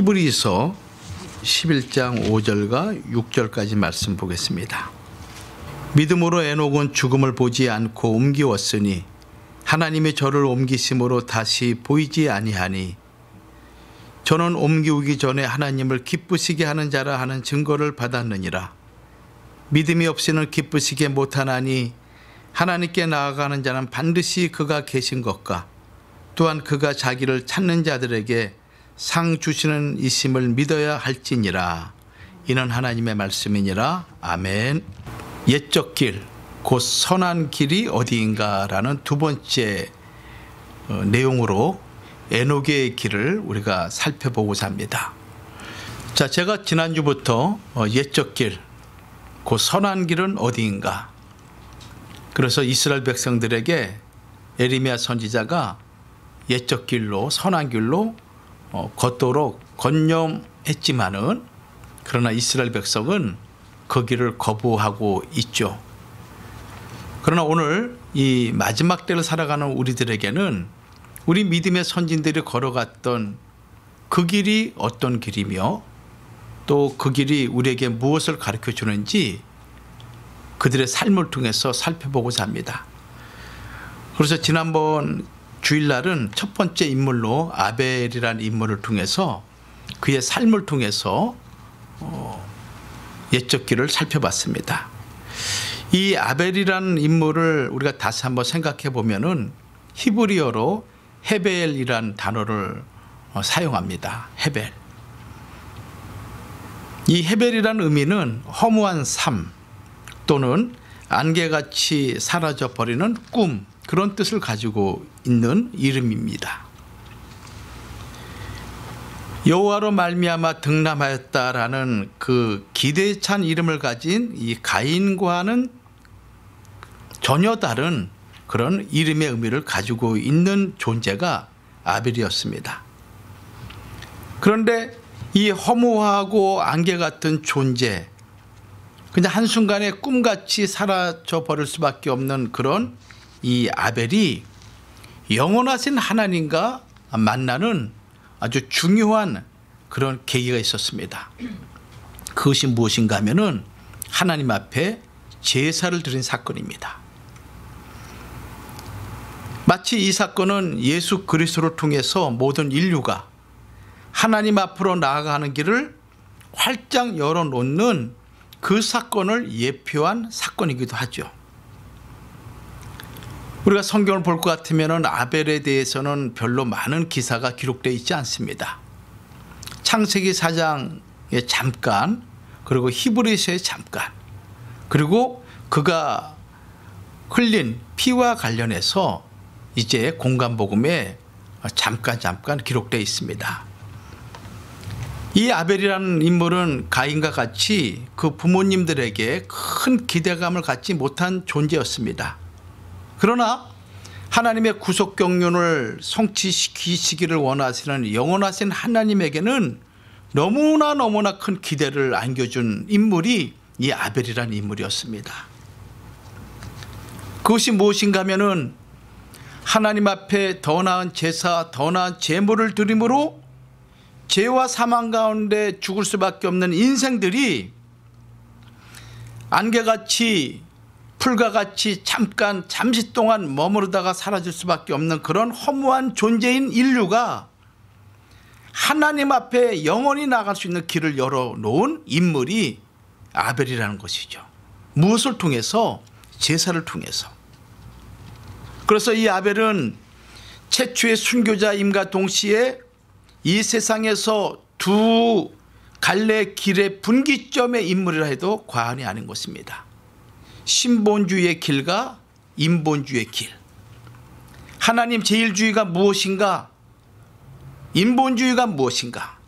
히브리서 11장 5절과 6절까지 말씀 보겠습니다. 믿음으로 에녹은 죽음을 보지 않고 옮기웠으니 하나님이 저를 옮기심으로 다시 보이지 아니하니 저는 옮기우기 전에 하나님을 기쁘시게 하는 자라 하는 증거를 받았느니라. 믿음이 없이는 기쁘시게 못하나니 하나님께 나아가는 자는 반드시 그가 계신 것과 또한 그가 자기를 찾는 자들에게 상 주시는 이심을 믿어야 할지니라. 이는 하나님의 말씀이니라. 아멘. 옛적 길, 곧 선한 길이 어디인가 라는 두 번째 내용으로 에녹의 길을 우리가 살펴보고자 합니다. 자, 제가 지난주부터 옛적 길, 곧 선한 길은 어디인가, 그래서 이스라엘 백성들에게 에레미야 선지자가 옛적 길로, 선한 길로 걷도록 권념했지만은 그러나 이스라엘 백성은 그 길을 거부하고 있죠. 그러나 오늘 이 마지막 때를 살아가는 우리들에게는 우리 믿음의 선진들이 걸어갔던 그 길이 어떤 길이며 또 그 길이 우리에게 무엇을 가르쳐 주는지 그들의 삶을 통해서 살펴보고자 합니다. 그래서 지난번 주일날은 첫 번째 인물로 아벨이라는 인물을 통해서 그의 삶을 통해서 옛적 길을 살펴봤습니다. 이 아벨이라는 인물을 우리가 다시 한번 생각해 보면은 히브리어로 헤벨이라는 단어를 사용합니다. 헤벨. 이 헤벨이라는 의미는 허무한 삶 또는 안개같이 사라져 버리는 꿈, 그런 뜻을 가지고 있는 이름입니다. 여호와로 말미암아 등남하였다라는 그 기대에 찬 이름을 가진 이 가인과는 전혀 다른 그런 이름의 의미를 가지고 있는 존재가 아벨이었습니다. 그런데 이 허무하고 안개 같은 존재, 그냥 한순간에 꿈같이 사라져 버릴 수밖에 없는 그런 이 아벨이 영원하신 하나님과 만나는 아주 중요한 그런 계기가 있었습니다. 그것이 무엇인가 하면은 하나님 앞에 제사를 드린 사건입니다. 마치 이 사건은 예수 그리스도를 통해서 모든 인류가 하나님 앞으로 나아가는 길을 활짝 열어놓는 그 사건을 예표한 사건이기도 하죠. 우리가 성경을 볼 것 같으면 아벨에 대해서는 별로 많은 기사가 기록되어 있지 않습니다. 창세기 4장에 잠깐, 그리고 히브리서에 잠깐, 그리고 그가 흘린 피와 관련해서 이제 공간복음에 잠깐 기록되어 있습니다. 이 아벨이라는 인물은 가인과 같이 그 부모님들에게 큰 기대감을 갖지 못한 존재였습니다. 그러나 하나님의 구속 경륜을 성취시키시기를 원하시는 영원하신 하나님에게는 너무나 큰 기대를 안겨준 인물이 이 아벨이라는 인물이었습니다. 그것이 무엇인가 하면은 하나님 앞에 더 나은 제사, 더 나은 제물을 드림으로 죄와 사망 가운데 죽을 수밖에 없는 인생들이 안개같이 풀과 같이 잠시 동안 머무르다가 사라질 수밖에 없는 그런 허무한 존재인 인류가 하나님 앞에 영원히 나갈 수 있는 길을 열어놓은 인물이 아벨이라는 것이죠. 무엇을 통해서? 제사를 통해서. 그래서 이 아벨은 최초의 순교자임과 동시에 이 세상에서 두 갈래 길의 분기점의 인물이라 해도 과언이 아닌 것입니다. 신본주의의 길과 인본주의의 길. 하나님 제일주의가 무엇인가? 인본주의가 무엇인가?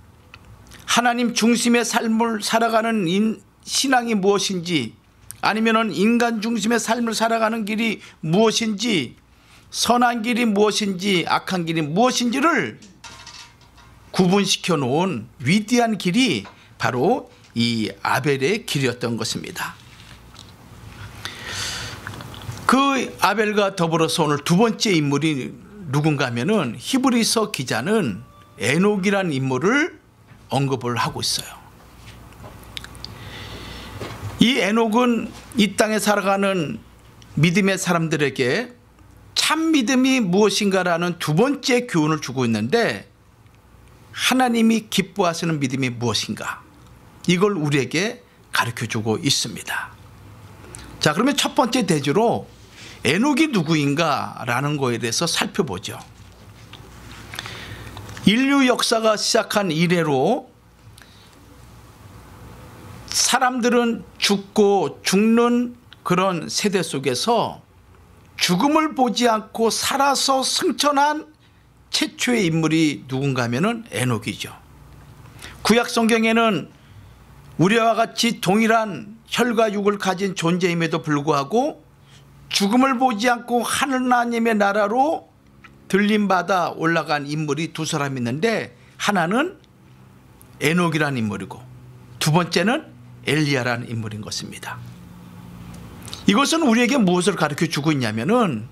하나님 중심의 삶을 살아가는 신앙이 무엇인지, 아니면 인간 중심의 삶을 살아가는 길이 무엇인지, 선한 길이 무엇인지 악한 길이 무엇인지를 구분시켜 놓은 위대한 길이 바로 이 아벨의 길이었던 것입니다. 그 아벨과 더불어서 오늘 두 번째 인물이 누군가 하면은 히브리서 기자는 에녹이라는 인물을 언급을 하고 있어요. 이 에녹은 이 땅에 살아가는 믿음의 사람들에게 참 믿음이 무엇인가라는 두 번째 교훈을 주고 있는데, 하나님이 기뻐하시는 믿음이 무엇인가, 이걸 우리에게 가르쳐주고 있습니다. 자, 그러면 첫 번째 대주로 에녹이 누구인가 라는 거에 대해서 살펴보죠. 인류 역사가 시작한 이래로 사람들은 죽고 죽는 그런 세대 속에서 죽음을 보지 않고 살아서 승천한 최초의 인물이 누군가 하면은 에녹이죠. 구약 성경에는 우리와 같이 동일한 혈과 육을 가진 존재임에도 불구하고 죽음을 보지 않고 하나님의 나라로 들림받아 올라간 인물이 두 사람 있는데, 하나는 에녹이라는 인물이고 두 번째는 엘리야라는 인물인 것입니다. 이것은 우리에게 무엇을 가르쳐 주고 있냐면은,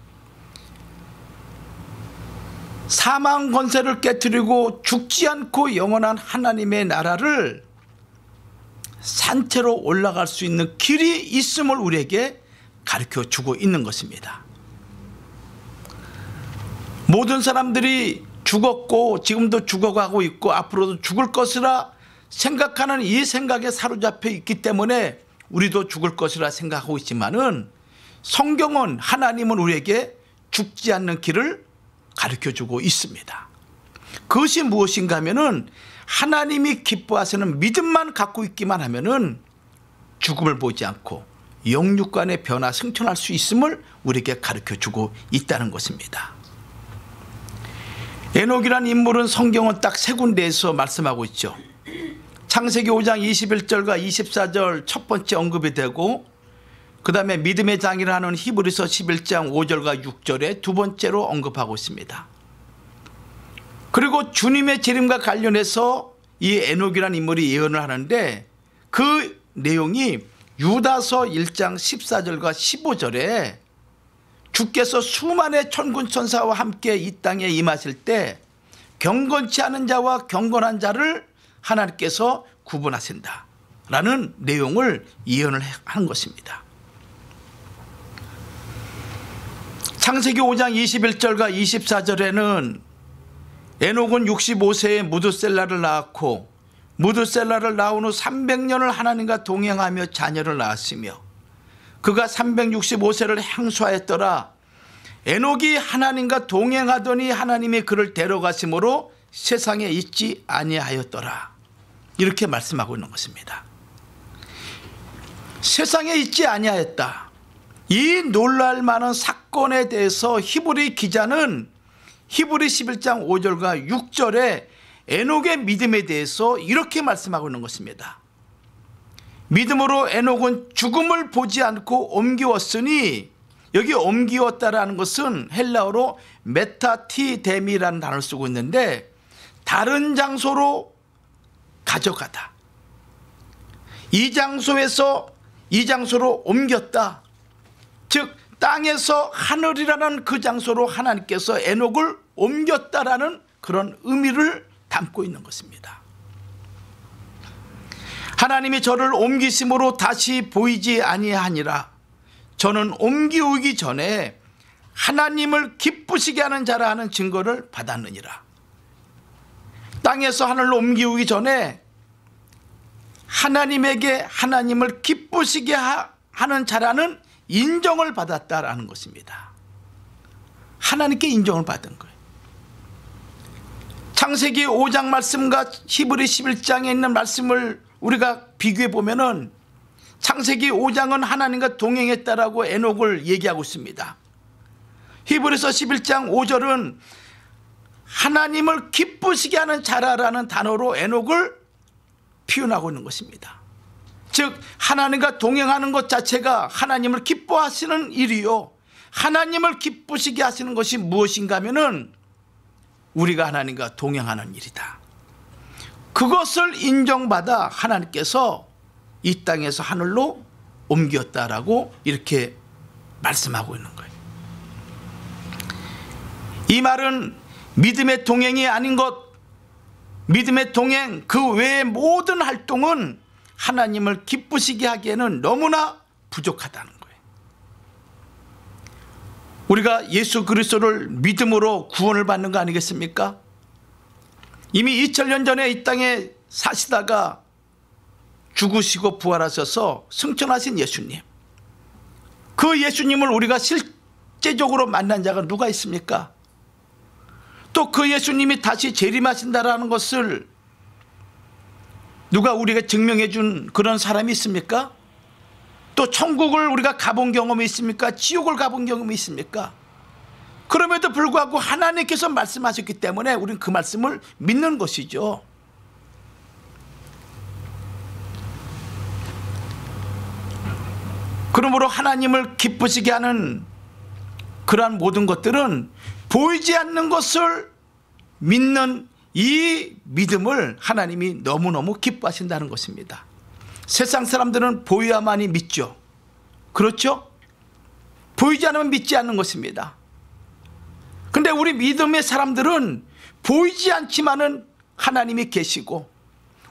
사망 권세를 깨뜨리고 죽지 않고 영원한 하나님의 나라를 산채로 올라갈 수 있는 길이 있음을 우리에게 가르쳐 주고 있는 것입니다. 모든 사람들이 죽었고 지금도 죽어가고 있고 앞으로도 죽을 것이라 생각하는 이 생각에 사로잡혀 있기 때문에 우리도 죽을 것이라 생각하고 있지만은, 성경은, 하나님은 우리에게 죽지 않는 길을 가르쳐주고 있습니다. 그것이 무엇인가 하면은, 하나님이 기뻐하시는 믿음만 갖고 있기만 하면은 죽음을 보지 않고 영육간의 변화 승천할 수 있음을 우리에게 가르쳐주고 있다는 것입니다. 에녹이라는 인물은 성경은 딱 세 군데에서 말씀하고 있죠. 창세기 5장 21절과 24절 첫 번째 언급이 되고, 그 다음에 믿음의 장이라 하는 히브리서 11장 5절과 6절에 두 번째로 언급하고 있습니다. 그리고 주님의 재림과 관련해서 이 에녹이라는 인물이 예언을 하는데, 그 내용이 유다서 1장 14절과 15절에 주께서 수만의 천군 천사와 함께 이 땅에 임하실 때 경건치 않은 자와 경건한 자를 하나님께서 구분하신다 라는 내용을 예언을 한 것입니다. 창세기 5장 21절과 24절에는 에녹은 65세에 무드셀라를 낳았고, 무드셀라를 낳은 후 300년을 하나님과 동행하며 자녀를 낳았으며, 그가 365세를 행수하였더라. 에녹이 하나님과 동행하더니 하나님이 그를 데려가심으로 세상에 있지 아니하였더라. 이렇게 말씀하고 있는 것입니다. 세상에 있지 아니하였다. 이 놀랄 만한 사건에 대해서 히브리 기자는 히브리 11장 5절과 6절에 에녹의 믿음에 대해서 이렇게 말씀하고 있는 것입니다. 믿음으로 에녹은 죽음을 보지 않고 옮기었으니, 여기 옮기었다라는 것은 헬라어로 메타티데미라는 단어를 쓰고 있는데, 다른 장소로 가져가다, 이 장소에서 이 장소로 옮겼다. 즉 땅에서 하늘이라는 그 장소로 하나님께서 에녹을 옮겼다라는 그런 의미를 담고 있는 것입니다. 하나님이 저를 옮기심으로 다시 보이지 아니하니라. 저는 옮기우기 전에 하나님을 기쁘시게 하는 자라는 증거를 받았느니라. 땅에서 하늘로 옮기우기 전에 하나님에게 하나님을 기쁘시게 하는 자라는 인정을 받았다라는 것입니다. 하나님께 인정을 받은 거예요. 창세기 5장 말씀과 히브리 11장에 있는 말씀을 우리가 비교해 보면은, 창세기 5장은 하나님과 동행했다라고 에녹을 얘기하고 있습니다. 히브리서 11장 5절은 하나님을 기쁘시게 하는 자라라는 단어로 에녹을 표현하고 있는 것입니다. 즉 하나님과 동행하는 것 자체가 하나님을 기뻐하시는 일이요, 하나님을 기쁘시게 하시는 것이 무엇인가 하면은 우리가 하나님과 동행하는 일이다. 그것을 인정받아 하나님께서 이 땅에서 하늘로 옮겼다라고 이렇게 말씀하고 있는 거예요. 이 말은 믿음의 동행이 아닌 것, 믿음의 동행 그 외의 모든 활동은 하나님을 기쁘시게 하기에는 너무나 부족하다는 거예요. 우리가 예수 그리스도를 믿음으로 구원을 받는 거 아니겠습니까? 이미 2000년 전에 이 땅에 사시다가 죽으시고 부활하셔서 승천하신 예수님, 그 예수님을 우리가 실제적으로 만난 자가 누가 있습니까? 또 그 예수님이 다시 재림하신다라는 것을 누가 우리에게 증명해 준 그런 사람이 있습니까? 또 천국을 우리가 가본 경험이 있습니까? 지옥을 가본 경험이 있습니까? 그럼에도 불구하고 하나님께서 말씀하셨기 때문에 우리는 그 말씀을 믿는 것이죠. 그러므로 하나님을 기쁘시게 하는 그러한 모든 것들은 보이지 않는 것을 믿는 이 믿음을 하나님이 너무너무 기뻐하신다는 것입니다. 세상 사람들은 보여야만이 믿죠. 그렇죠? 보이지 않으면 믿지 않는 것입니다. 근데 우리 믿음의 사람들은 보이지 않지만은 하나님이 계시고,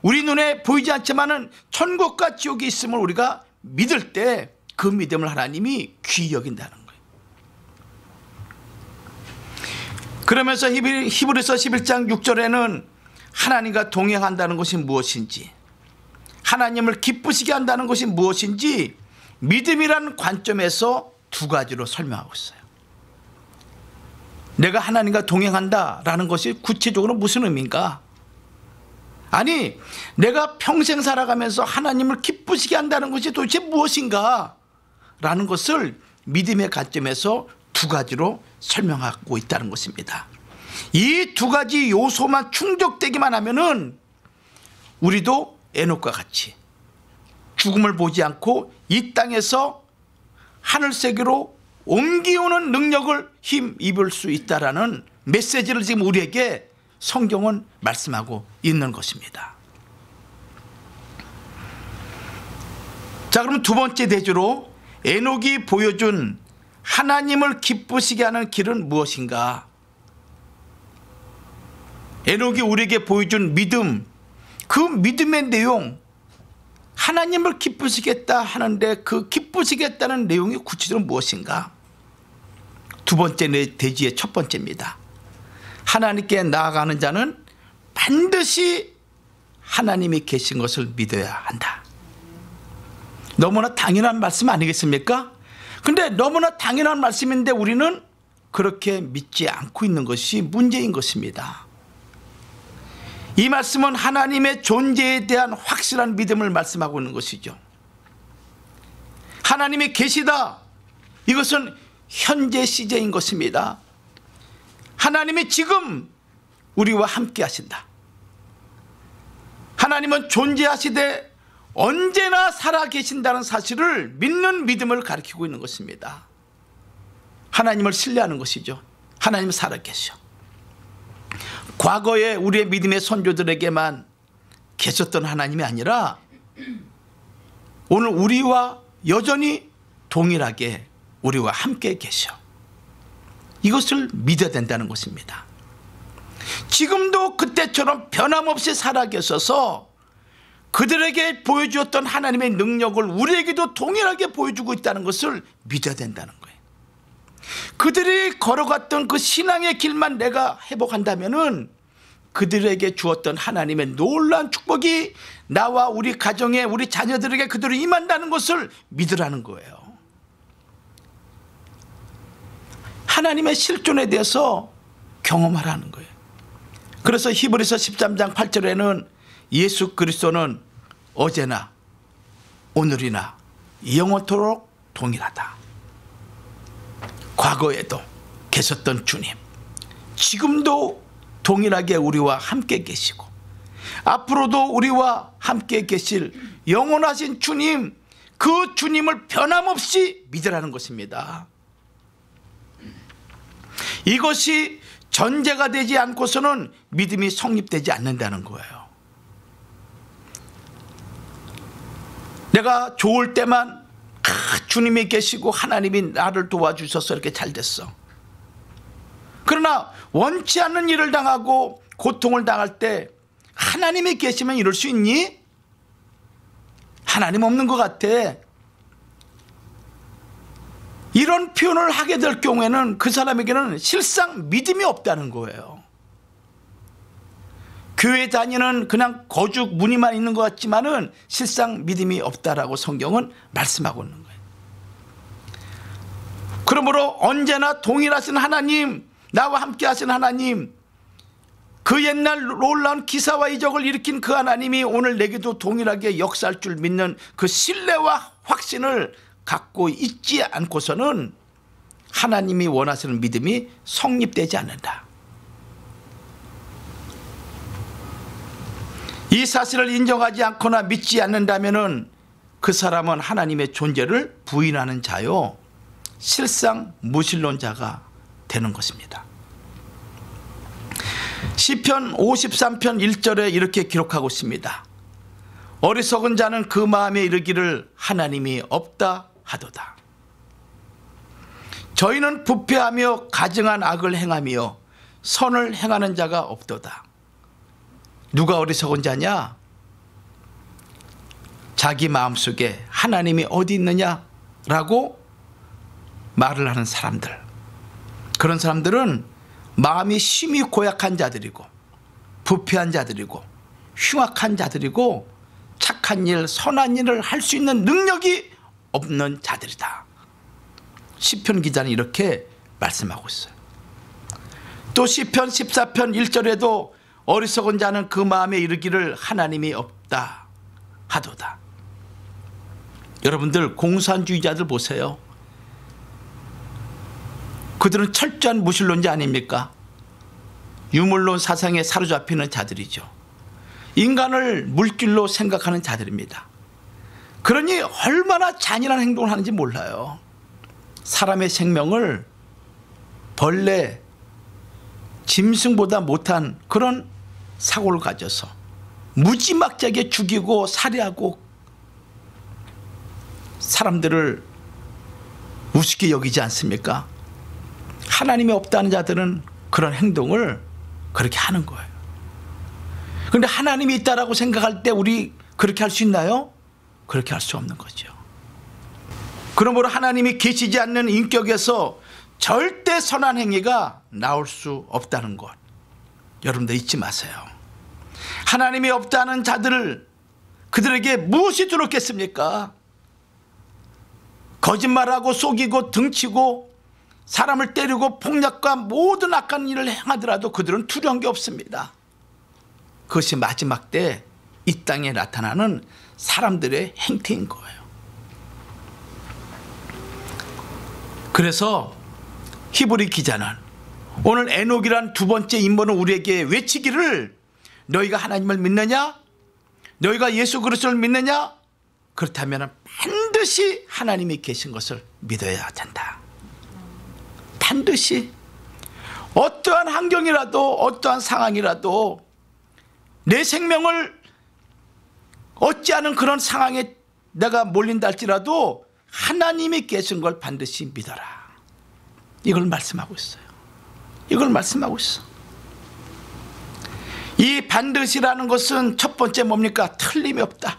우리 눈에 보이지 않지만은 천국과 지옥이 있음을 우리가 믿을 때 그 믿음을 하나님이 귀히 여긴다는 거예요. 그러면서 히브리서 11장 6절에는 하나님과 동행한다는 것이 무엇인지, 하나님을 기쁘시게 한다는 것이 무엇인지 믿음이라는 관점에서 두 가지로 설명하고 있어요. 내가 하나님과 동행한다라는 것이 구체적으로 무슨 의미인가? 아니, 내가 평생 살아가면서 하나님을 기쁘시게 한다는 것이 도대체 무엇인가? 라는 것을 믿음의 관점에서 두 가지로 설명하고 있다는 것입니다. 이 두 가지 요소만 충족되기만 하면은 우리도 에녹과 같이 죽음을 보지 않고 이 땅에서 하늘 세계로 옮기우는 능력을 힘입을 수 있다라는 메시지를 지금 우리에게 성경은 말씀하고 있는 것입니다. 자, 그럼 두 번째 대조로 에녹이 보여준 하나님을 기쁘시게 하는 길은 무엇인가? 에녹이 우리에게 보여준 믿음, 그 믿음의 내용, 하나님을 기쁘시겠다 하는데 그 기쁘시겠다는 내용이 구체적으로 무엇인가? 두 번째 대지의 첫 번째입니다. 하나님께 나아가는 자는 반드시 하나님이 계신 것을 믿어야 한다. 너무나 당연한 말씀 아니겠습니까? 근데 너무나 당연한 말씀인데 우리는 그렇게 믿지 않고 있는 것이 문제인 것입니다. 이 말씀은 하나님의 존재에 대한 확실한 믿음을 말씀하고 있는 것이죠. 하나님이 계시다, 이것은 현재 시제인 것입니다. 하나님이 지금 우리와 함께 하신다. 하나님은 존재하시되 언제나 살아계신다는 사실을 믿는 믿음을 가리키고 있는 것입니다. 하나님을 신뢰하는 것이죠. 하나님은 살아계셔. 과거에 우리의 믿음의 선조들에게만 계셨던 하나님이 아니라 오늘 우리와 여전히 동일하게 우리와 함께 계셔. 이것을 믿어야 된다는 것입니다. 지금도 그때처럼 변함없이 살아계셔서 그들에게 보여주었던 하나님의 능력을 우리에게도 동일하게 보여주고 있다는 것을 믿어야 된다는 거예요. 그들이 걸어갔던 그 신앙의 길만 내가 회복한다면은 그들에게 주었던 하나님의 놀라운 축복이 나와 우리 가정에, 우리 자녀들에게 그대로 임한다는 것을 믿으라는 거예요. 하나님의 실존에 대해서 경험하라는 거예요. 그래서 히브리서 13장 8절에는 예수 그리스도는 어제나 오늘이나 영원토록 동일하다. 과거에도 계셨던 주님, 지금도 동일하게 우리와 함께 계시고 앞으로도 우리와 함께 계실 영원하신 주님, 그 주님을 변함없이 믿으라는 것입니다. 이것이 전제가 되지 않고서는 믿음이 성립되지 않는다는 거예요. 내가 좋을 때만 주님이 계시고 하나님이 나를 도와주셔서 이렇게 잘 됐어. 그러나 원치 않는 일을 당하고 고통을 당할 때 하나님이 계시면 이럴 수 있니? 하나님 없는 것 같아. 이런 표현을 하게 될 경우에는 그 사람에게는 실상 믿음이 없다는 거예요. 교회 다니는 그냥 거죽 무늬만 있는 것 같지만은 실상 믿음이 없다라고 성경은 말씀하고 있는 거예요. 그러므로 언제나 동일하신 하나님, 나와 함께 하신 하나님, 그 옛날 놀라운 기사와 이적을 일으킨 그 하나님이 오늘 내게도 동일하게 역사할 줄 믿는 그 신뢰와 확신을 갖고 있지 않고서는 하나님이 원하시는 믿음이 성립되지 않는다. 이 사실을 인정하지 않거나 믿지 않는다면 그 사람은 하나님의 존재를 부인하는 자요, 실상 무신론자가 되는 것입니다. 시편 53편 1절에 이렇게 기록하고 있습니다. 어리석은 자는 그 마음에 이르기를 하나님이 없다 하도다. 저희는 부패하며 가증한 악을 행하며 선을 행하는 자가 없도다. 누가 어리석은 자냐? 자기 마음속에 하나님이 어디 있느냐라고 말을 하는 사람들. 그런 사람들은 마음이 심히 고약한 자들이고 부패한 자들이고 흉악한 자들이고 착한 일, 선한 일을 할 수 있는 능력이 없는 자들이다. 시편 기자는 이렇게 말씀하고 있어요. 또 시편 14편 1절에도 어리석은 자는 그 마음에 이르기를 하나님이 없다 하도다. 여러분들 공산주의자들 보세요. 그들은 철저한 무신론자 아닙니까? 유물론 사상에 사로잡히는 자들이죠. 인간을 물질로 생각하는 자들입니다. 그러니 얼마나 잔인한 행동을 하는지 몰라요. 사람의 생명을 벌레, 짐승보다 못한 그런 사고를 가져서 무지막지하게 죽이고 살해하고 사람들을 우습게 여기지 않습니까? 하나님이 없다는 자들은 그런 행동을 그렇게 하는 거예요. 그런데 하나님이 있다라고 생각할 때 우리 그렇게 할 수 있나요? 그렇게 할 수 없는 거죠. 그러므로 하나님이 계시지 않는 인격에서 절대 선한 행위가 나올 수 없다는 것, 여러분들 잊지 마세요. 하나님이 없다는 자들을 그들에게 무엇이 두렵겠습니까? 거짓말하고 속이고 등치고 사람을 때리고 폭력과 모든 악한 일을 행하더라도 그들은 두려운 게 없습니다. 그것이 마지막 때 이 땅에 나타나는 사람들의 행태인 거예요. 그래서 히브리 기자는 오늘 에녹이란 두 번째 인물은 우리에게 외치기를 너희가 하나님을 믿느냐? 너희가 예수 그리스도를 믿느냐? 그렇다면 반드시 하나님이 계신 것을 믿어야 된다. 반드시 어떠한 환경이라도 어떠한 상황이라도 내 생명을 얻지 않은 그런 상황에 내가 몰린다 할지라도 하나님이 계신 걸 반드시 믿어라. 이걸 말씀하고 있어요. 이걸 말씀하고 있어. 이 반드시라는 것은 첫 번째 뭡니까? 틀림이 없다.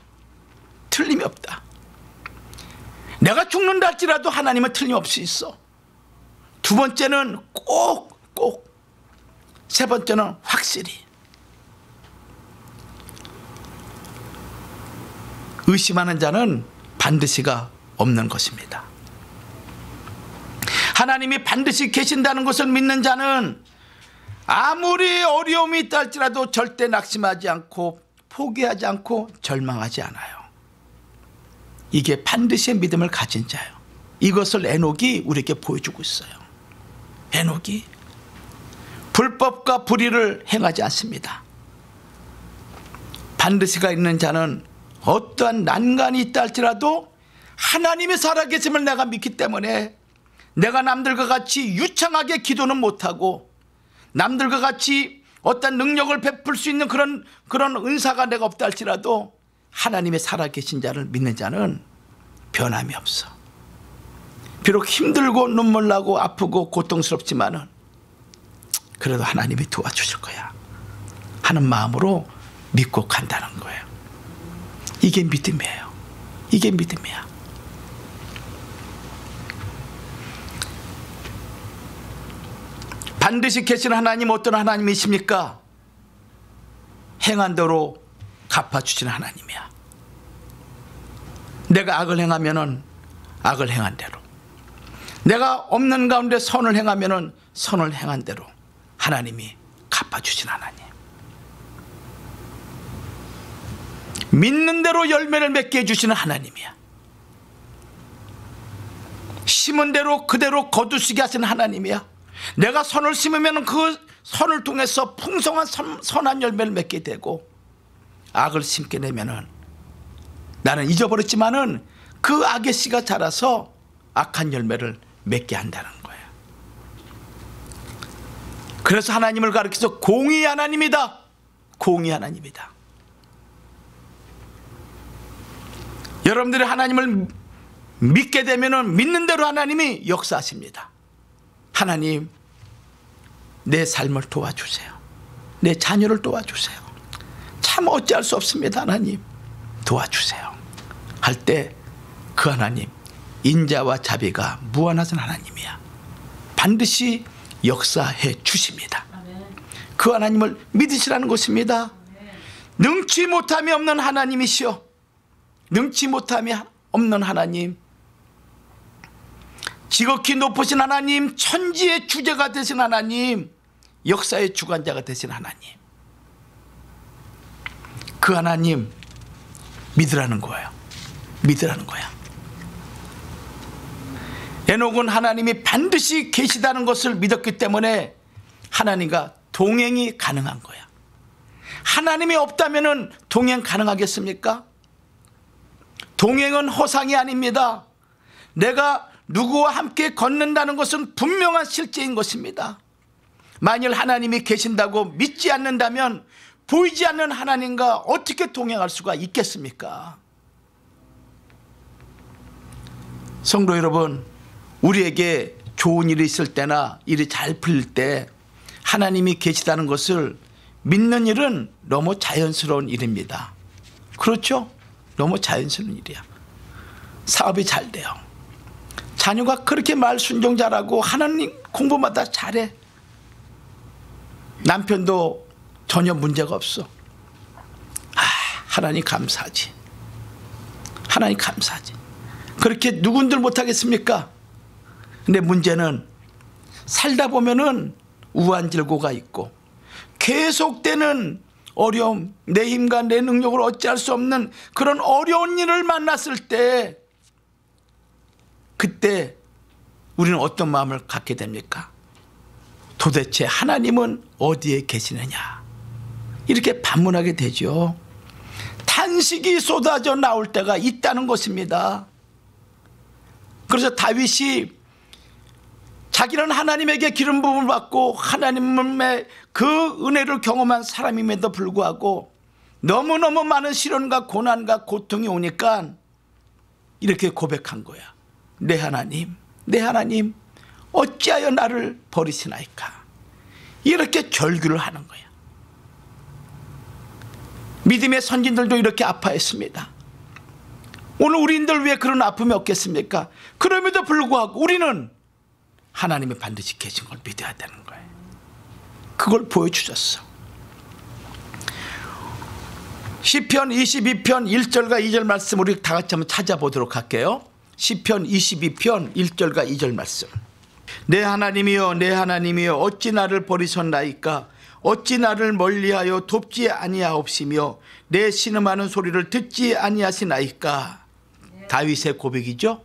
틀림이 없다. 내가 죽는다 할지라도 하나님은 틀림없이 있어. 두 번째는 꼭. 세 번째는 확실히. 의심하는 자는 반드시가 없는 것입니다. 하나님이 반드시 계신다는 것을 믿는 자는 아무리 어려움이 있다 할지라도 절대 낙심하지 않고 포기하지 않고 절망하지 않아요. 이게 반드시의 믿음을 가진 자예요. 이것을 에녹이 우리에게 보여주고 있어요. 에녹이 불법과 불의를 행하지 않습니다. 반드시가 있는 자는 어떠한 난간이 있다 할지라도 하나님이 살아계심을 내가 믿기 때문에 내가 남들과 같이 유창하게 기도는 못하고 남들과 같이 어떤 능력을 베풀 수 있는 그런 은사가 내가 없다 할지라도 하나님의 살아계신 자를 믿는 자는 변함이 없어. 비록 힘들고 눈물 나고 아프고 고통스럽지만은 그래도 하나님이 도와주실 거야 하는 마음으로 믿고 간다는 거예요. 이게 믿음이에요. 이게 믿음이야. 반드시 계신 하나님 어떤 하나님이십니까? 행한 대로 갚아주시는 하나님이야. 내가 악을 행하면은 악을 행한 대로, 내가 없는 가운데 선을 행하면은 선을 행한 대로 하나님이 갚아주신 하나님. 믿는 대로 열매를 맺게 해주시는 하나님이야. 심은 대로 그대로 거두시게 하시는 하나님이야. 내가 선을 심으면 그 선을 통해서 풍성한 선한 열매를 맺게 되고, 악을 심게 되면은 나는 잊어버렸지만은 그 악의 씨가 자라서 악한 열매를 맺게 한다는 거예요. 그래서 하나님을 가리켜서 공의 하나님이다. 공의 하나님이다. 여러분들이 하나님을 믿게 되면은 믿는 대로 하나님이 역사하십니다. 하나님, 내 삶을 도와주세요. 내 자녀를 도와주세요. 참 어찌할 수 없습니다. 하나님 도와주세요 할 때 그 하나님, 인자와 자비가 무한하신 하나님이야. 반드시 역사해 주십니다. 그 하나님을 믿으시라는 것입니다. 능치 못함이 없는 하나님이시여, 능치 못함이 없는 하나님, 지극히 높으신 하나님, 천지의 주제가 되신 하나님, 역사의 주관자가 되신 하나님, 그 하나님 믿으라는 거예요. 믿으라는 거야. 에녹은 하나님이 반드시 계시다는 것을 믿었기 때문에 하나님과 동행이 가능한 거야. 하나님이 없다면 동행 가능하겠습니까? 동행은 허상이 아닙니다. 내가 누구와 함께 걷는다는 것은 분명한 실제인 것입니다. 만일 하나님이 계신다고 믿지 않는다면 보이지 않는 하나님과 어떻게 동행할 수가 있겠습니까? 성도 여러분, 우리에게 좋은 일이 있을 때나 일이 잘 풀릴 때 하나님이 계시다는 것을 믿는 일은 너무 자연스러운 일입니다. 그렇죠? 너무 자연스러운 일이야. 사업이 잘 돼요. 자녀가 그렇게 말 순종 잘하고 하나님 공부마다 잘해. 남편도 전혀 문제가 없어. 하나님 감사하지. 하나님 감사하지. 그렇게 누군들 못하겠습니까? 근데 문제는 살다 보면은 우환질고가 있고 계속되는 어려움, 내 힘과 내 능력으로 어찌할 수 없는 그런 어려운 일을 만났을 때, 그때 우리는 어떤 마음을 갖게 됩니까? 도대체 하나님은 어디에 계시느냐, 이렇게 반문하게 되죠. 탄식이 쏟아져 나올 때가 있다는 것입니다. 그래서 다윗이 자기는 하나님에게 기름 부음을 받고 하나님의 그 은혜를 경험한 사람임에도 불구하고 너무너무 많은 시련과 고난과 고통이 오니까 이렇게 고백한 거야. 내 하나님, 내 하나님, 어찌하여 나를 버리시나이까. 이렇게 절규를 하는 거야. 믿음의 선진들도 이렇게 아파했습니다. 오늘 우리인들 왜 그런 아픔이 없겠습니까? 그럼에도 불구하고 우리는 하나님이 반드시 계신 걸 믿어야 되는 거예요. 그걸 보여주셨어. 시편 22편 1절과 2절 말씀 우리 다 같이 한번 찾아보도록 할게요. 시편 22편 1절과 2절 말씀. 내 하나님이여, 내 하나님이여, 어찌 나를 버리셨나이까? 어찌 나를 멀리하여 돕지 아니하옵시며 내 신음하는 소리를 듣지 아니하시나이까? 다윗의 고백이죠.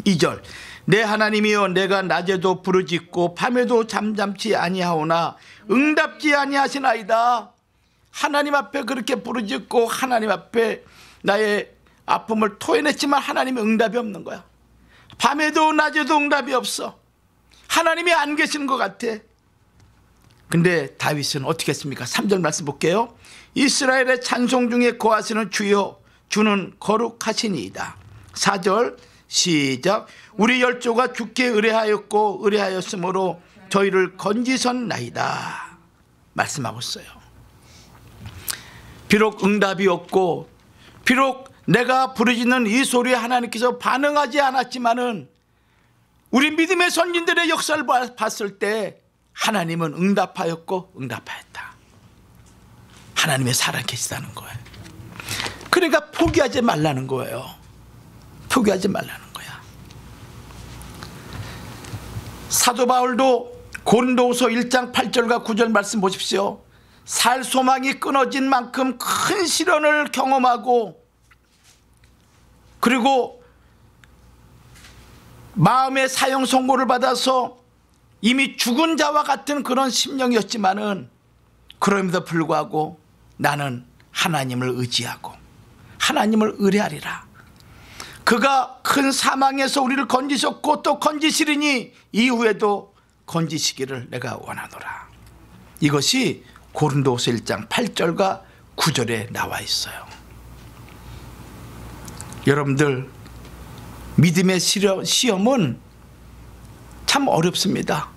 2절. 내 하나님이여, 내가 낮에도 부르짖고 밤에도 잠잠치 아니하오나 응답지 아니하시나이다. 하나님 앞에 그렇게 부르짖고 하나님 앞에 나의 아픔을 토해냈지만 하나님의 응답이 없는 거야. 밤에도 낮에도 응답이 없어. 하나님이 안 계시는 것 같아. 근데 다윗은 어떻게 했습니까? 3절 말씀 볼게요. 이스라엘의 찬송 중에 거하시는 주여, 주는 거룩하시니이다. 4절 시작. 우리 열조가 주께 의뢰하였고 의뢰하였으므로 저희를 건지셨나이다. 말씀하고 있어요. 비록 응답이 없고 비록 내가 부르짖는 이 소리에 하나님께서 반응하지 않았지만은 우리 믿음의 선진들의 역사를 봤을 때 하나님은 응답하였고 응답하였다. 하나님의 살아 계시다는 거예요. 그러니까 포기하지 말라는 거예요. 포기하지 말라는 거야. 사도 바울도 고린도후서 1장 8절과 9절 말씀 보십시오. 살 소망이 끊어진 만큼 큰 시련을 경험하고 그리고 마음의 사형 선고를 받아서 이미 죽은 자와 같은 그런 심령이었지만은 그럼에도 불구하고 나는 하나님을 의지하고 하나님을 의뢰하리라. 그가 큰 사망에서 우리를 건지셨고 또 건지시리니 이후에도 건지시기를 내가 원하노라. 이것이 고린도후서 1장 8절과 9절에 나와 있어요. 여러분들 믿음의 시험은 참 어렵습니다.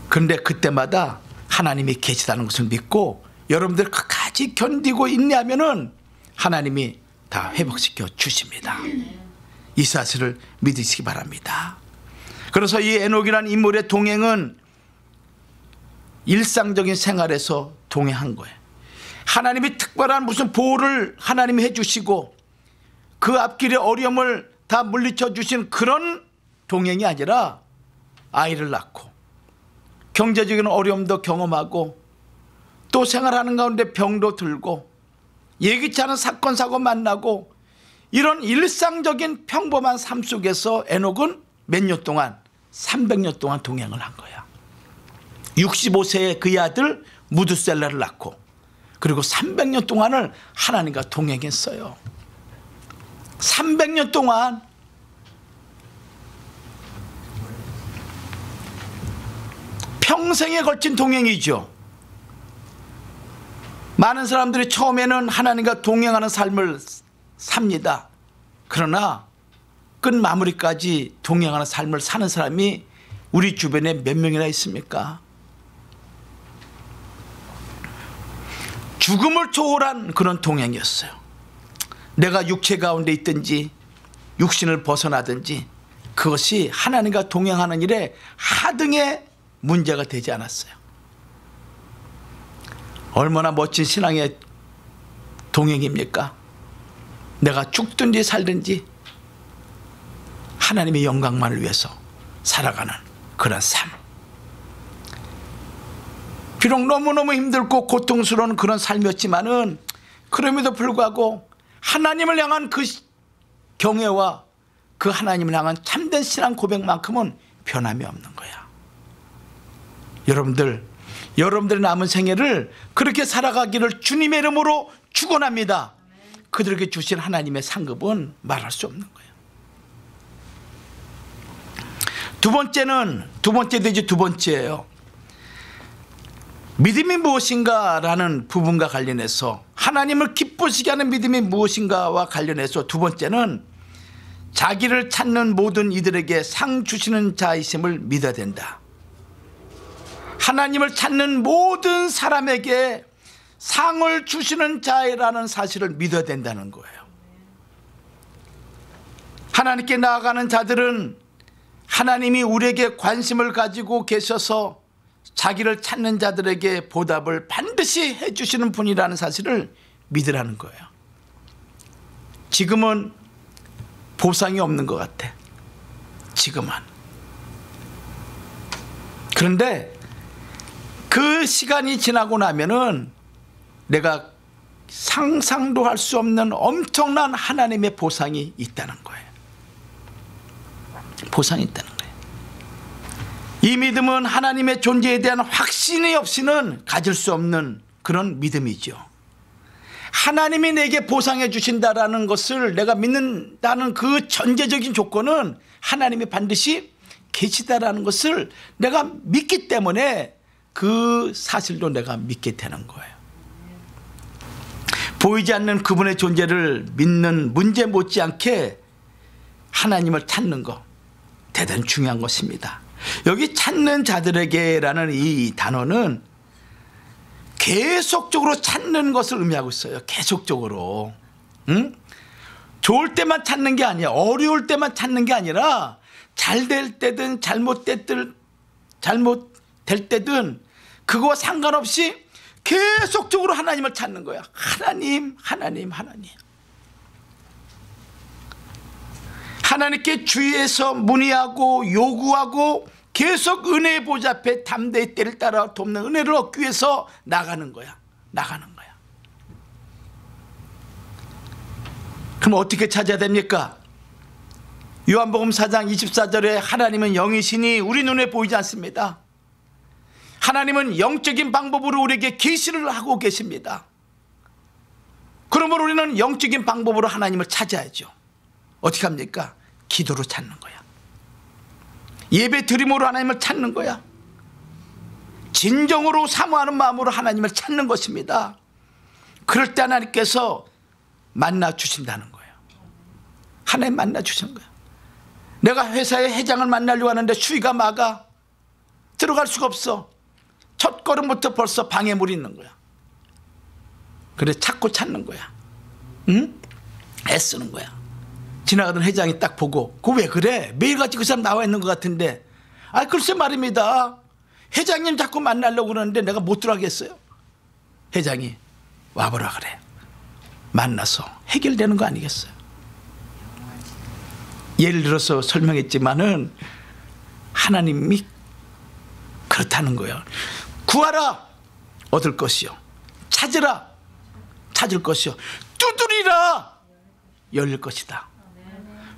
그런데 그때마다 하나님이 계시다는 것을 믿고 여러분들 끝까지 견디고 인내하면은 하나님이 다 회복시켜 주십니다. 이 사실을 믿으시기 바랍니다. 그래서 이 에녹이라는 인물의 동행은 일상적인 생활에서 동행한 거예요. 하나님이 특별한 무슨 보호를 하나님이 해주시고 그 앞길의 어려움을 다 물리쳐 주신 그런 동행이 아니라 아이를 낳고 경제적인 어려움도 경험하고 또 생활하는 가운데 병도 들고 예기치 않은 사건 사고 만나고 이런 일상적인 평범한 삶 속에서 에녹은 몇 년 동안 300년 동안 동행을 한 거야. 65세에 그의 아들 무드셀라를 낳고 그리고 300년 동안을 하나님과 동행했어요. 300년 동안. 평생에 걸친 동행이죠. 많은 사람들이 처음에는 하나님과 동행하는 삶을 삽니다. 그러나 끝마무리까지 동행하는 삶을 사는 사람이 우리 주변에 몇 명이나 있습니까? 죽음을 초월한 그런 동행이었어요. 내가 육체 가운데 있든지 육신을 벗어나든지 그것이 하나님과 동행하는 일에 하등의 문제가 되지 않았어요. 얼마나 멋진 신앙의 동행입니까? 내가 죽든지 살든지 하나님의 영광만을 위해서 살아가는 그런 삶. 비록 너무너무 힘들고 고통스러운 그런 삶이었지만은 그럼에도 불구하고 하나님을 향한 그 경외와 그 하나님을 향한 참된 신앙 고백만큼은 변함이 없는 거야. 여러분들의 남은 생애를 그렇게 살아가기를 주님의 이름으로 축원합니다. 그들에게 주신 하나님의 상급은 말할 수 없는 거예요. 두 번째예요. 믿음이 무엇인가라는 부분과 관련해서 하나님을 기쁘시게 하는 믿음이 무엇인가와 관련해서 두 번째는 자기를 찾는 모든 이들에게 상 주시는 자이심을 믿어야 된다. 하나님을 찾는 모든 사람에게 상을 주시는 자라는 사실을 믿어야 된다는 거예요. 하나님께 나아가는 자들은 하나님이 우리에게 관심을 가지고 계셔서 자기를 찾는 자들에게 보답을 반드시 해주시는 분이라는 사실을 믿으라는 거예요. 지금은 보상이 없는 것 같아. 지금은. 그런데 그 시간이 지나고 나면은 내가 상상도 할 수 없는 엄청난 하나님의 보상이 있다는 거예요. 보상이 있다는 거예요. 이 믿음은 하나님의 존재에 대한 확신이 없이는 가질 수 없는 그런 믿음이죠. 하나님이 내게 보상해 주신다라는 것을 내가 믿는다는 그 전제적인 조건은 하나님이 반드시 계시다라는 것을 내가 믿기 때문에 그 사실도 내가 믿게 되는 거예요. 보이지 않는 그분의 존재를 믿는 문제 못지않게 하나님을 찾는 것 대단히 중요한 것입니다. 여기 찾는 자들에게라는 이 단어는 계속적으로 찾는 것을 의미하고 있어요. 계속적으로. 응? 좋을 때만 찾는 게 아니야. 어려울 때만 찾는 게 아니라 잘 될 때든 잘못될 때든 그거와 상관없이 계속적으로 하나님을 찾는 거야. 하나님, 하나님, 하나님. 하나님께 주위에서 문의하고 요구하고 계속 은혜의 보좌 앞에 담대히 때를 따라 돕는 은혜를 얻기 위해서 나가는 거야. 나가는 거야. 그럼 어떻게 찾아야 됩니까? 요한복음 4장 24절에 하나님은 영이시니 우리 눈에 보이지 않습니다. 하나님은 영적인 방법으로 우리에게 계시를 하고 계십니다. 그러므로 우리는 영적인 방법으로 하나님을 찾아야죠. 어떻게 합니까? 기도로 찾는 거야. 예배 드림으로 하나님을 찾는 거야. 진정으로 사모하는 마음으로 하나님을 찾는 것입니다. 그럴 때 하나님께서 만나 주신다는 거예요. 하나님 만나 주시는 거예요. 내가 회사의 회장을 만나려고 하는데 추위가 막아 들어갈 수가 없어. 첫 걸음부터 벌써 방해물이 있는 거야. 그래 찾고 찾는 거야. 응? 애쓰는 거야. 지나가던 회장이 딱 보고 그거 왜 그래? 매일같이 그 사람 나와 있는 것 같은데. 아 글쎄 말입니다. 회장님 자꾸 만나려고 그러는데 내가 못 들어가겠어요. 회장이 와보라 그래. 만나서 해결되는 거 아니겠어요? 예를 들어서 설명했지만은 하나님이 그렇다는 거예요. 구하라 얻을 것이요, 찾으라 찾을 것이요, 두드리라 열릴 것이다.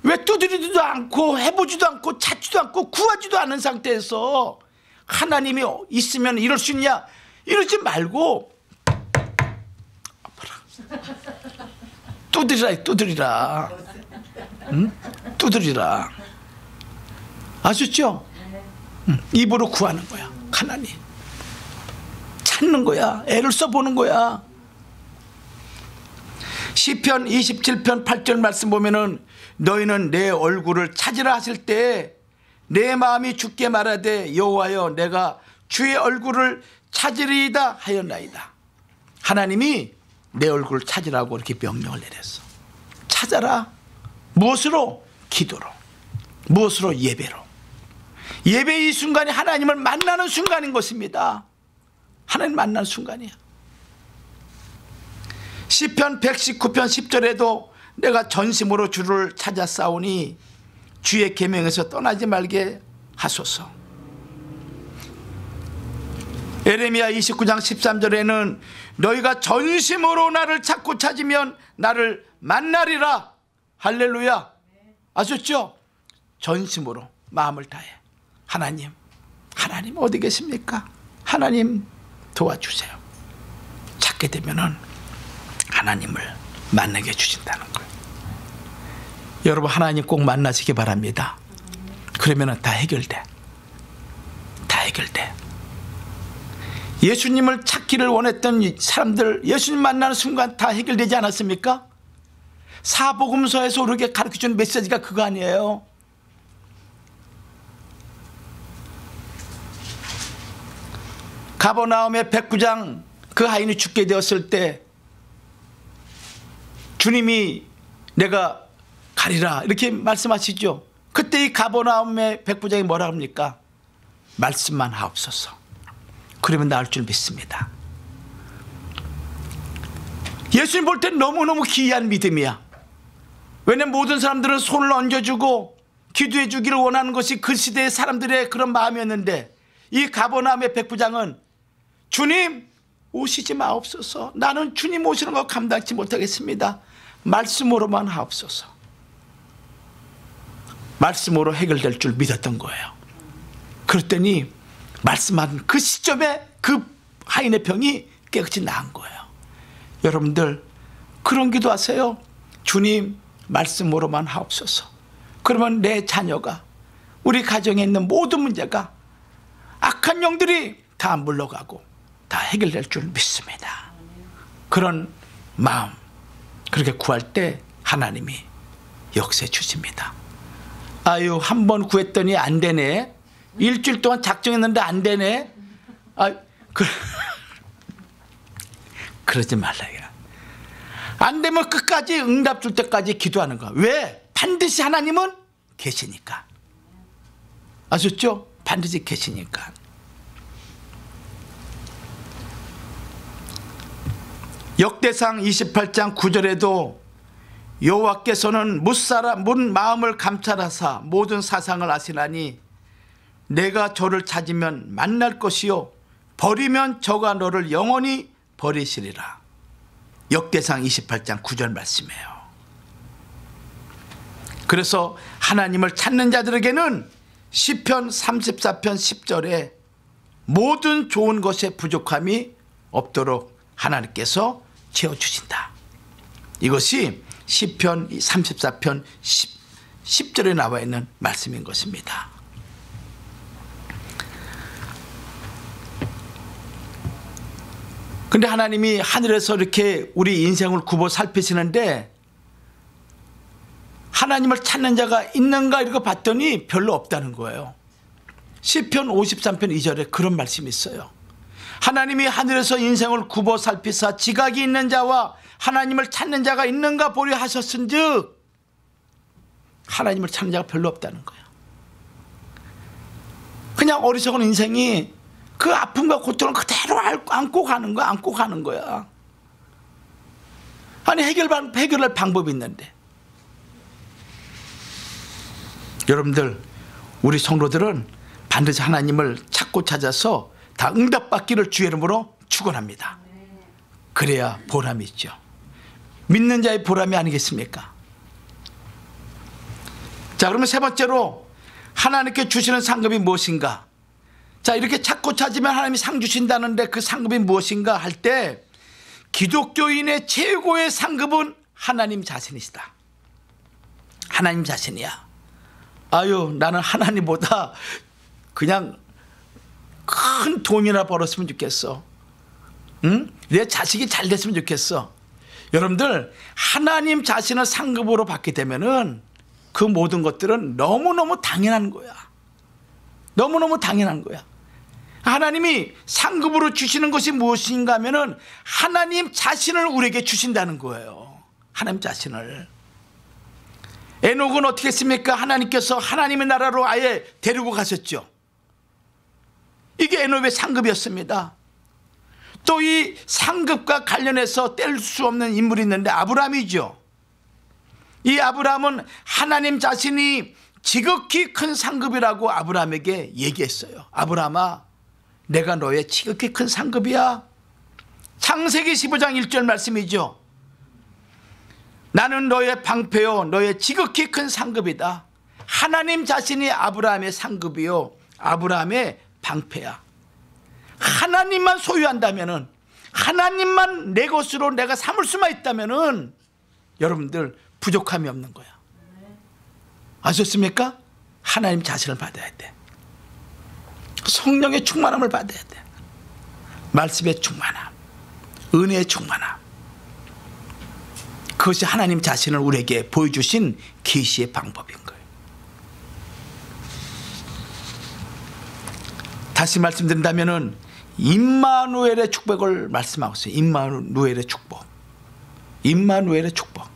왜 두드리지도 않고 해보지도 않고 찾지도 않고 구하지도 않은 상태에서 하나님이 있으면 이럴 수 있냐? 이러지 말고 두드리라 두드리라. 응? 두드리라. 아셨죠? 입으로 구하는 거야. 하나님 찾는 거야. 애를 써보는 거야. 시편 27편 8절 말씀 보면은 너희는 내 얼굴을 찾으라 하실 때 내 마음이 주께 말하되 여호와여 내가 주의 얼굴을 찾으리이다 하였나이다. 하나님이 내 얼굴을 찾으라고 이렇게 명령을 내렸어. 찾아라. 무엇으로? 기도로. 무엇으로? 예배로. 예배의 이 순간이 하나님을 만나는 순간인 것입니다. 하나님 만나는 순간이야. 시편 119편 10절에도 내가 전심으로 주를 찾아 싸우니 주의 계명에서 떠나지 말게 하소서. 에레미야 29장 13절에는 너희가 전심으로 나를 찾고 찾으면 나를 만나리라. 할렐루야. 아셨죠? 전심으로 마음을 다해. 하나님 어디 계십니까? 하나님 도와주세요. 찾게 되면은 하나님을 만나게 해주신다는 거예요. 여러분 하나님 꼭 만나시기 바랍니다. 그러면 다 해결돼. 다 해결돼. 예수님을 찾기를 원했던 사람들 예수님 만나는 순간 다 해결되지 않았습니까? 사복음서에서 우리에게 가르쳐준 메시지가 그거 아니에요. 가버나움의 백부장 그 하인이 죽게 되었을 때 주님이 내가 가리라 이렇게 말씀하시죠. 그때 이 가버나움의 백부장이 뭐라 합니까? 말씀만 하옵소서. 그러면 나을 줄 믿습니다. 예수님 볼 때 너무너무 기이한 믿음이야. 왜냐면 모든 사람들은 손을 얹어주고 기도해 주기를 원하는 것이 그 시대의 사람들의 그런 마음이었는데 이 가버나움의 백부장은 주님 오시지 마옵소서. 나는 주님 오시는 거 감당치 못하겠습니다. 말씀으로만 하옵소서. 말씀으로 해결될 줄 믿었던 거예요. 그랬더니 말씀한 그 시점에 그 하인의 병이 깨끗이 나은 거예요. 여러분들 그런 기도하세요. 주님 말씀으로만 하옵소서. 그러면 내 자녀가 우리 가정에 있는 모든 문제가 악한 영들이 다 물러가고 다 해결될 줄 믿습니다. 그런 마음 그렇게 구할 때 하나님이 역사해 주십니다. 아유 한 번 구했더니 안 되네. 일주일 동안 작정했는데 안 되네. 그러지 말라요. 안 되면 끝까지 응답 줄 때까지 기도하는 거야. 왜? 반드시 하나님은 계시니까. 아셨죠? 반드시 계시니까. 역대상 28장 9절에도 여호와께서는 문 마음을 감찰하사 모든 사상을 아시나니 내가 저를 찾으면 만날 것이요 버리면 저가 너를 영원히 버리시리라. 역대상 28장 9절 말씀이에요. 그래서 하나님을 찾는 자들에게는 시편 34편 10절에 모든 좋은 것에 부족함이 없도록 하나님께서 채워주신다. 이것이 시편 34편 10절에 나와 있는 말씀인 것입니다. 근데 하나님이 하늘에서 이렇게 우리 인생을 굽어 살피시는데 하나님을 찾는 자가 있는가 이렇게 봤더니 별로 없다는 거예요. 시편 53편 2절에 그런 말씀이 있어요. 하나님이 하늘에서 인생을 굽어 살피사 지각이 있는 자와 하나님을 찾는 자가 있는가 보려 하셨은즉 하나님을 찾는 자가 별로 없다는 거예요. 그냥 어리석은 인생이 그 아픔과 고통을 그대로 안고 가는 거야. 아니 해결할 방법이 있는데. 여러분들, 우리 성도들은 반드시 하나님을 찾고 찾아서 다 응답받기를 주의 이름으로 축원합니다. 그래야 보람이 있죠. 믿는 자의 보람이 아니겠습니까? 자, 그러면 세 번째로 하나님께 주시는 상급이 무엇인가? 자, 이렇게 찾고 찾으면 하나님이 상 주신다는데 그 상급이 무엇인가 할 때 기독교인의 최고의 상급은 하나님 자신이시다. 하나님 자신이야. 아유, 나는 하나님보다 그냥 큰 돈이나 벌었으면 좋겠어. 응? 내 자식이 잘 됐으면 좋겠어. 여러분들, 하나님 자신을 상급으로 받게 되면은 그 모든 것들은 너무너무 당연한 거야. 너무너무 당연한 거야. 하나님이 상급으로 주시는 것이 무엇인가 하면은 하나님 자신을 우리에게 주신다는 거예요. 하나님 자신을. 에녹은 어떻게 했습니까? 하나님께서 하나님의 나라로 아예 데리고 가셨죠. 이게 에녹의 상급이었습니다. 또 이 상급과 관련해서 뗄 수 없는 인물이 있는데 아브라함이죠. 이 아브라함은 하나님 자신이 지극히 큰 상급이라고 아브라함에게 얘기했어요. 아브라함아, 내가 너의 지극히 큰 상급이야. 창세기 15장 1절 말씀이죠. 나는 너의 방패요 너의 지극히 큰 상급이다. 하나님 자신이 아브라함의 상급이요 아브라함의 방패야. 하나님만 소유한다면은, 하나님만 내 것으로 내가 삼을 수만 있다면은 여러분들 부족함이 없는 거야. 아셨습니까? 하나님 자신을 받아야 돼. 성령의 충만함을 받아야 돼. 말씀의 충만함, 은혜의 충만함. 그것이 하나님 자신을 우리에게 보여주신 계시의 방법인 거예요. 다시 말씀드린다면은 임마누엘의 축복을 말씀하고 있어요. 임마누엘의 축복. 임마누엘의 축복.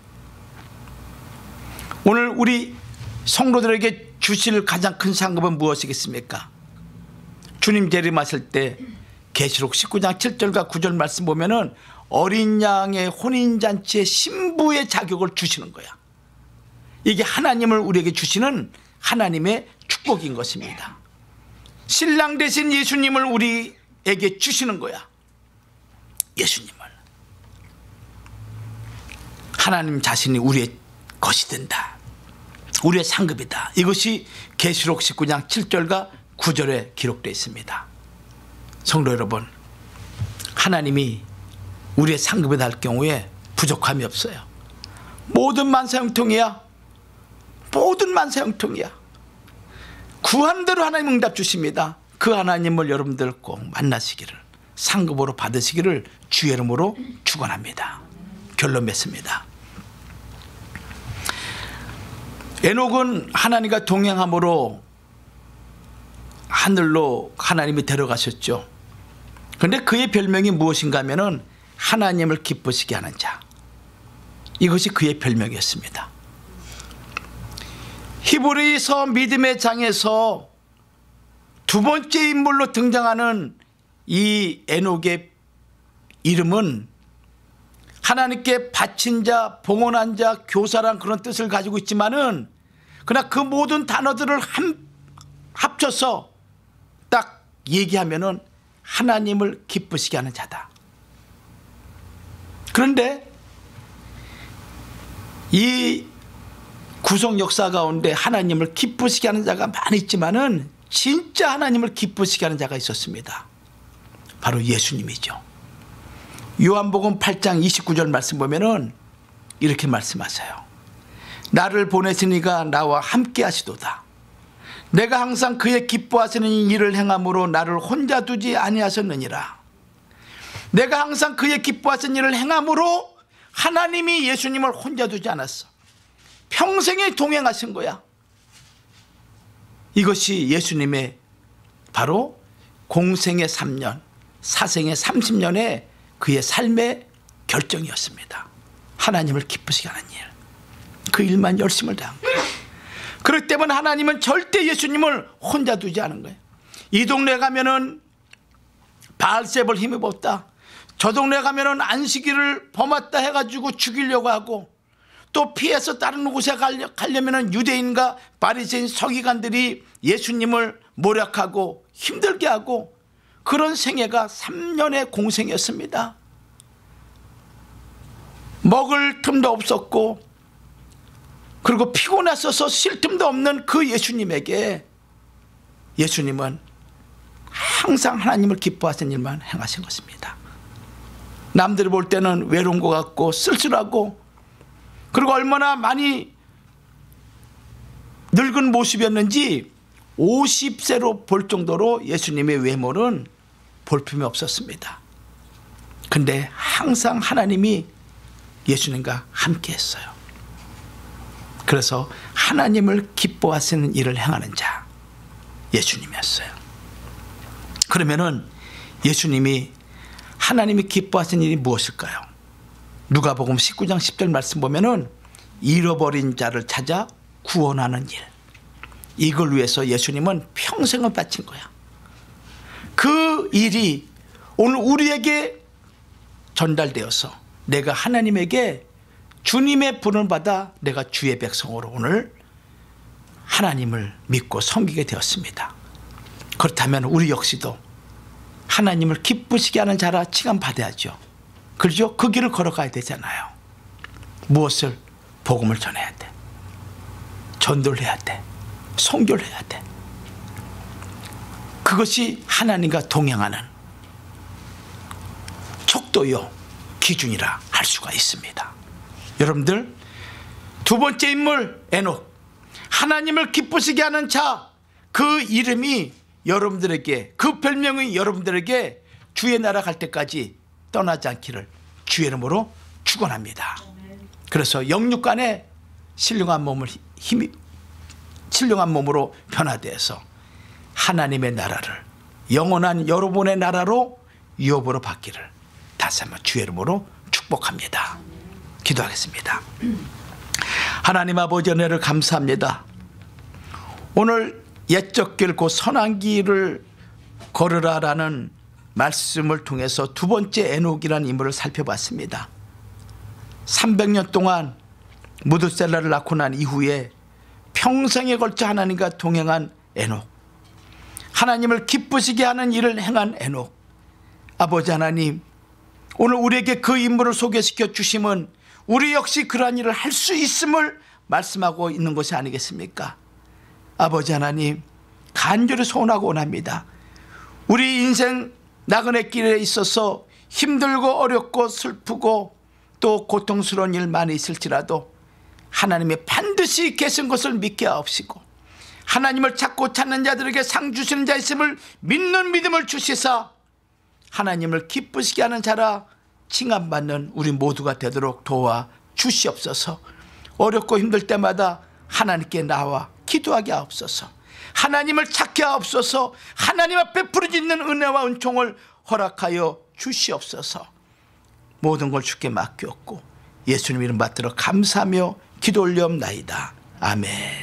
오늘 우리 성도들에게 주실 가장 큰 상급은 무엇이겠습니까? 주님 재림하실 때 계시록 19장 7절과 9절 말씀 보면은 어린 양의 혼인잔치의 신부의 자격을 주시는 거야. 이게 하나님을 우리에게 주시는 하나님의 축복인 것입니다. 신랑 대신 예수님을 우리에게 주시는 거야. 예수님을. 하나님 자신이 우리의 것이 된다. 우리의 상급이다. 이것이 계시록 19장 7절과 9절에 기록되어 있습니다. 성도 여러분, 하나님이 우리의 상급이 될 경우에 부족함이 없어요. 모든 만사형통이야. 모든 만사형통이야. 구한 대로 하나님 응답 주십니다. 그 하나님을 여러분들 꼭 만나시기를, 상급으로 받으시기를 주의 이름으로 축원합니다. 결론 맺습니다. 에녹은 하나님과 동행함으로 하늘로 하나님이 데려가셨죠. 그런데 그의 별명이 무엇인가 하면은 하나님을 기쁘시게 하는 자, 이것이 그의 별명이었습니다. 히브리서 믿음의 장에서 두 번째 인물로 등장하는 이 에녹의 이름은 하나님께 바친 자, 봉헌한 자, 교사란 그런 뜻을 가지고 있지만은 그러나 그 모든 단어들을 합쳐서 딱 얘기하면은 하나님을 기쁘시게 하는 자다. 그런데 이 구속 역사 가운데 하나님을 기쁘시게 하는 자가 많이 있지만은 진짜 하나님을 기쁘시게 하는 자가 있었습니다. 바로 예수님이죠. 요한복음 8장 29절 말씀 보면은 이렇게 말씀하세요. 나를 보내신 이가 나와 함께 하시도다. 내가 항상 그의 기뻐하시는 일을 행함으로 나를 혼자 두지 아니하셨느니라. 내가 항상 그의 기뻐하시는 일을 행함으로 하나님이 예수님을 혼자 두지 않았어. 평생에 동행하신 거야. 이것이 예수님의 바로 공생의 3년, 사생의 30년의 그의 삶의 결정이었습니다. 하나님을 기쁘시게 하는 일, 그 일만 열심을 다한 거예요. 그렇기 때문에 하나님은 절대 예수님을 혼자 두지 않은 거예요. 이 동네 가면은 바알세불 힘입었다, 저 동네 가면은 안식일을 범했다 해가지고 죽이려고 하고, 또 피해서 다른 곳에 가려면 유대인과 바리새인 서기관들이 예수님을 모략하고 힘들게 하고, 그런 생애가 3년의 공생이었습니다. 먹을 틈도 없었고, 그리고 피곤했어서 쉴 틈도 없는 그 예수님에게 예수님은 항상 하나님을 기뻐하시는 일만 행하신 것입니다. 남들이 볼 때는 외로운 것 같고 쓸쓸하고, 그리고 얼마나 많이 늙은 모습이었는지 50세로 볼 정도로 예수님의 외모는 볼품이 없었습니다. 근데 항상 하나님이 예수님과 함께 했어요. 그래서 하나님을 기뻐하시는 일을 행하는 자, 예수님이었어요. 그러면은 예수님이 하나님이 기뻐하시는 일이 무엇일까요? 누가복음 19장 10절 말씀 보면은 잃어버린 자를 찾아 구원하는 일, 이걸 위해서 예수님은 평생을 바친 거야. 그 일이 오늘 우리에게 전달되어서 내가 하나님에게 주님의 분을 받아 내가 주의 백성으로 오늘 하나님을 믿고 섬기게 되었습니다. 그렇다면 우리 역시도 하나님을 기쁘시게 하는 자라 칭함받아야죠. 그렇죠? 그 길을 걸어가야 되잖아요. 무엇을? 복음을 전해야 돼, 전도를 해야 돼, 선교를 해야 돼. 그것이 하나님과 동행하는 척도요 기준이라 할 수가 있습니다. 여러분들, 두 번째 인물 에녹, 하나님을 기쁘시게 하는 자, 그 이름이 여러분들에게, 그 별명이 여러분들에게 주의 나라 갈 때까지 떠나지 않기를 주의 이름으로 축원합니다. 그래서 영육간에 신령한 몸으로 변화되어서 하나님의 나라를 영원한 여러분의 나라로 유업으로 받기를 다시 한번 주의 이름으로 축복합니다. 기도하겠습니다. 하나님 아버지, 은혜를 감사합니다. 오늘 옛적 길 곧 선한 길을 걸으라라는 말씀을 통해서 두 번째 에녹이라는 인물을 살펴봤습니다. 300년 동안 무드셀라를 낳고 난 이후에 평생에 걸쳐 하나님과 동행한 에녹, 하나님을 기쁘시게 하는 일을 행한 에녹. 아버지 하나님, 오늘 우리에게 그 인물을 소개시켜 주심은 우리 역시 그러한 일을 할 수 있음을 말씀하고 있는 것이 아니겠습니까? 아버지 하나님, 간절히 소원하고 원합니다. 우리 인생 나그네 길에 있어서 힘들고 어렵고 슬프고 또 고통스러운 일 많이 있을지라도 하나님의 반드시 계신 것을 믿게 하옵시고, 하나님을 찾고 찾는 자들에게 상 주시는 자 있음을 믿는 믿음을 주시사 하나님을 기쁘시게 하는 자라 칭함받는 우리 모두가 되도록 도와 주시옵소서. 어렵고 힘들 때마다 하나님께 나와 기도하게 하옵소서. 하나님을 찾게 하옵소서. 하나님 앞에 부르짖는 은혜와 은총을 허락하여 주시옵소서. 모든 걸 주께 맡겼고 예수님 이름 받들어 감사하며 기도 올리옵나이다. 아멘.